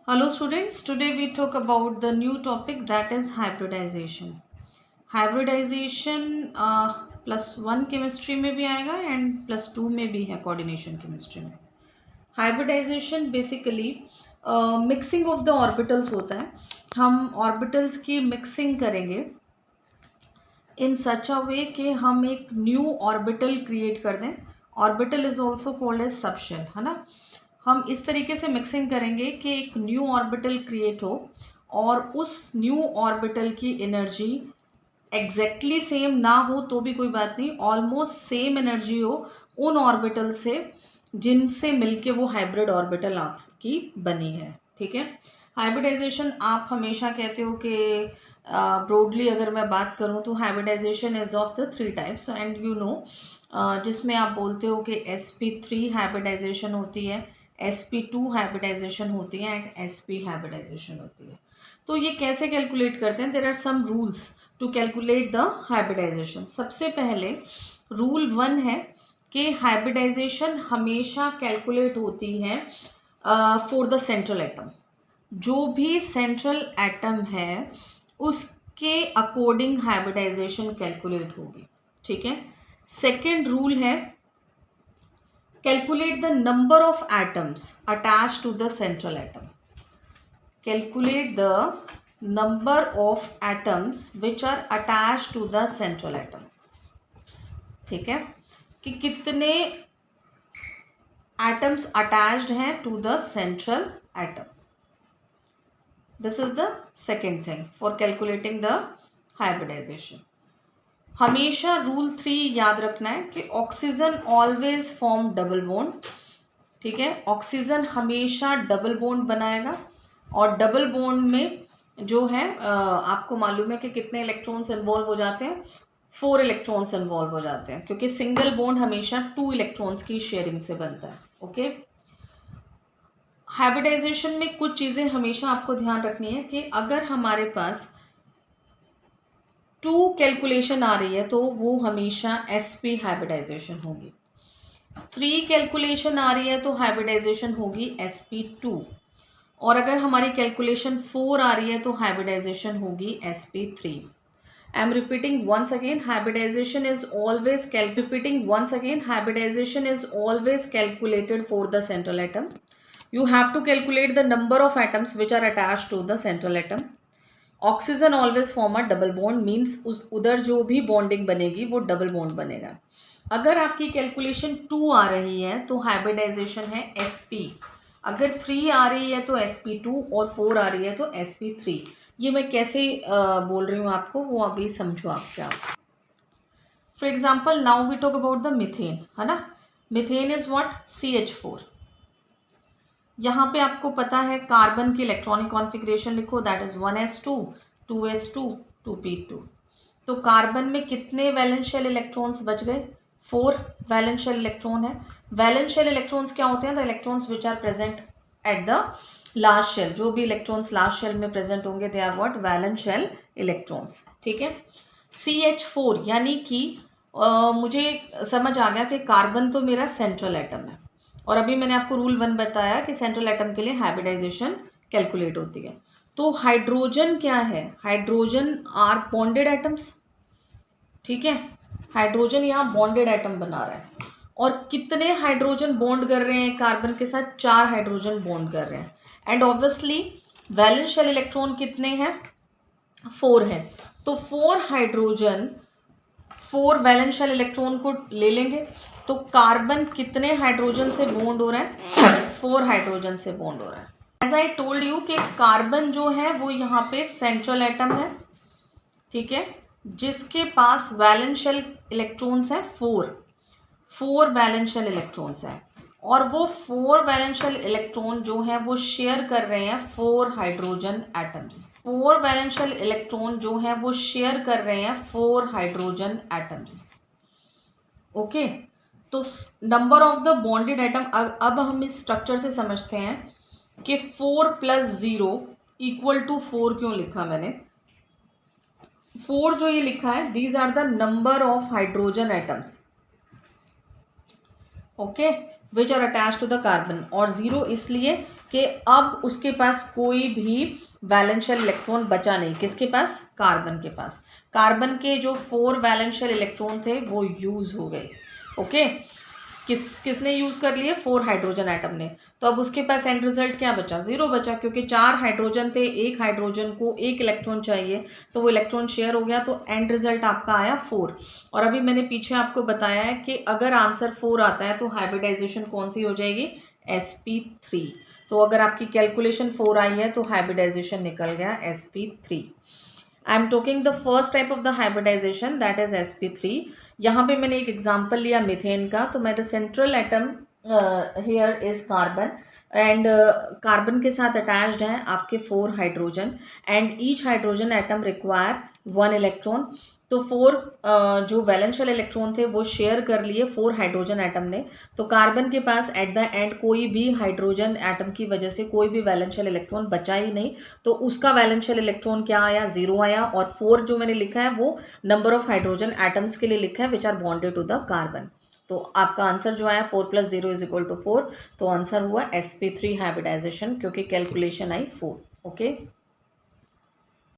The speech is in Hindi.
Hello students, today we talk about the new topic that is hybridization. Hybridization +1 chemistry में भी आएगा एंड +2 में भी है कोऑर्डिनेशन केमिस्ट्री में. Hybridization basically mixing of the orbitals होता है. हम ऑर्बिटल्स की मिक्सिंग करेंगे इन सच अ वे कि हम एक न्यू ऑर्बिटल क्रिएट कर दें. Orbital is also called as subshell, है ना. हम इस तरीके से मिक्सिंग करेंगे कि एक न्यू ऑर्बिटल क्रिएट हो और उस न्यू ऑर्बिटल की एनर्जी एग्जैक्टली सेम ना हो तो भी कोई बात नहीं, ऑलमोस्ट सेम एनर्जी हो उन ऑर्बिटल से जिनसे मिलके वो हाइब्रिड ऑर्बिटल आपकी बनी है. ठीक है. हाइब्रिडाइजेशन आप हमेशा कहते हो कि ब्रॉडली अगर मैं बात करूं तो hybridization is of the 3 types and you know, जिसमें आप बोलते हो कि sp3 हाइब्रिडाइजेशन होती है, sp2 हाइब्रिडाइजेशन होती है एंड sp हाइब्रिडाइजेशन होती है. तो ये कैसे कैलकुलेट करते हैं? There are some rules to calculate the hybridization. सबसे पहले रूल 1 है कि हाइब्रिडाइजेशन हमेशा कैलकुलेट होती है फॉर द सेंट्रल एटम. जो भी सेंट्रल एटम है उसके अकॉर्डिंग हाइब्रिडाइजेशन कैलकुलेट होगी. ठीक है. सेकेंड रूल है calculate the number of atoms attached to the central atom. Calculate the number of atoms which are attached to the central atom. ठीक है, कि कितने atoms attached हैं to the central atom. This is the second thing for calculating the hybridization. हमेशा रूल 3 याद रखना है कि oxygen always form double bond. ठीक है. ऑक्सीजन हमेशा डबल बॉन्ड बनाएगा और डबल बॉन्ड में जो है आपको मालूम है कि कितने इलेक्ट्रॉन्स इन्वॉल्व हो जाते हैं. 4 इलेक्ट्रॉन्स इन्वॉल्व हो जाते हैं क्योंकि सिंगल बॉन्ड हमेशा 2 इलेक्ट्रॉन्स की शेयरिंग से बनता है. ओके. हाइब्रिडाइजेशन में कुछ चीज़ें हमेशा आपको ध्यान रखनी है कि अगर हमारे पास 2 कैलकुलेशन आ रही है तो वो हमेशा sp हाइब्रिडाइजेशन होगी. 3 कैलकुलेशन आ रही है तो हाइब्रिडाइजेशन होगी sp2. और अगर हमारी कैलकुलेशन 4 आ रही है तो हाइब्रिडाइजेशन होगी sp3. I am repeating once again, hybridization is always calculated for the central atom. You have to calculate the number of atoms which are attached to the central atom. Oxygen always form a double bond means उधर जो भी बॉन्डिंग बनेगी वो डबल बॉन्ड बनेगा. अगर आपकी कैलकुलेशन 2 आ रही है तो हाइब्रिडाइजेशन है sp. अगर 3 आ रही है तो sp2 और 4 आ रही है तो sp3. ये मैं कैसे बोल रही हूँ आपको वो अभी समझो आप क्या. For example now we talk about the methane, है ना. Methane is what? CH4. यहाँ पे आपको पता है कार्बन की इलेक्ट्रॉनिक कॉन्फ़िगरेशन लिखो, that is 1s2 2s2 2p2. तो कार्बन में कितने वैलेंस शेल इलेक्ट्रॉन्स बच गए? 4 वैलेंस शेल इलेक्ट्रॉन है. वैलेंस शेल इलेक्ट्रॉन्स क्या होते हैं? The electrons which are present at the last shell. जो भी इलेक्ट्रॉन्स लास्ट शेल में प्रेजेंट होंगे they are what? Valence shell electrons. ठीक है. CH4 यानी कि मुझे समझ आ गया कि कार्बन तो मेरा सेंट्रल एटम है और अभी मैंने आपको रूल 1 बताया कि सेंट्रल एटम के लिए हाइब्रिडाइजेशन कैलकुलेट होती है. तो हाइड्रोजन क्या है? Hydrogen are bonded atoms. ठीक है. हाइड्रोजन यहाँ बॉन्डेड एटम बना रहा है और कितने हाइड्रोजन बॉन्ड कर रहे हैं कार्बन के साथ? 4 हाइड्रोजन बॉन्ड कर रहे हैं. And obviously valence shell electron कितने हैं? 4 है. तो 4 हाइड्रोजन 4 वैलेंस शेल इलेक्ट्रॉन को ले लेंगे तो कार्बन कितने हाइड्रोजन से बॉन्ड हो रहा है? 4 हाइड्रोजन से बॉन्ड हो रहा है. एज आई टोल्ड यू कि कार्बन जो है वो यहाँ पे सेंट्रल एटम है. ठीक है. जिसके पास वैलेंस शेल इलेक्ट्रॉन्स है 4 वैलेंस शेल इलेक्ट्रॉन्स है और वो 4 वैलेंस शेल इलेक्ट्रॉन जो है वो शेयर कर रहे हैं 4 hydrogen atoms. 4 valence shell electron जो है वो शेयर कर रहे हैं 4 हाइड्रोजन एटम्स. ओके. तो number of the bonded atom, अब हम इस स्ट्रक्चर से समझते हैं कि 4 + 0 = 4 क्यों लिखा मैंने. 4 जो ये लिखा है, these are the number of hydrogen atoms. Okay. Which are attach to the carbon. और 0 इसलिए कि अब उसके पास कोई भी वैलेंशियल इलेक्ट्रॉन बचा नहीं। किसके पास? कार्बन के पास। कार्बन के जो 4 वैलेंशियल इलेक्ट्रॉन थे वो यूज़ हो गए। ओके, किसने यूज़ कर लिए? 4 हाइड्रोजन एटम ने। तो अब उसके पास एंड रिजल्ट क्या बचा? 0 बचा, क्योंकि 4 हाइड्रोजन थे, एक हाइड्रोजन को एक इलेक्ट्रॉन चाहिए, तो वो इलेक्ट्रॉन शेयर हो गया, तो एंड रिजल्ट आपका आया 4। और अभी मैंने पीछे आपको बताया है कि अगर आंसर 4 आता है तो हाइब्रिडाइजेशन कौन सी हो जाएगी? sp3। तो अगर आपकी कैलकुलेशन 4 आई है तो हाइब्रिडाइजेशन निकल गया sp3। I am talking the first type of the hybridization, that is sp3। यहाँ पे मैंने एक एग्जांपल लिया मीथेन का। तो मैं the central atom here is carbon, and carbon के साथ अटैच्ड हैं आपके 4 hydrogen, and each hydrogen atom require 1 electron. तो 4 जो वैलेंशियल इलेक्ट्रॉन थे वो शेयर कर लिए 4 हाइड्रोजन एटम ने। तो कार्बन के पास एट द एंड कोई भी हाइड्रोजन एटम की वजह से कोई भी वैलेंशियल इलेक्ट्रॉन बचा ही नहीं, तो उसका वैलेंशियल इलेक्ट्रॉन क्या आया? 0 आया। और 4 जो मैंने लिखा है वो नंबर ऑफ हाइड्रोजन एटम्स के लिए लिखा है which are bonded to the carbon. तो आपका आंसर जो आया 4 + 0 = 4। तो आंसर हुआ sp3 हाइब्रिडाइजेशन, क्योंकि कैलकुलेशन आई 4। ओके।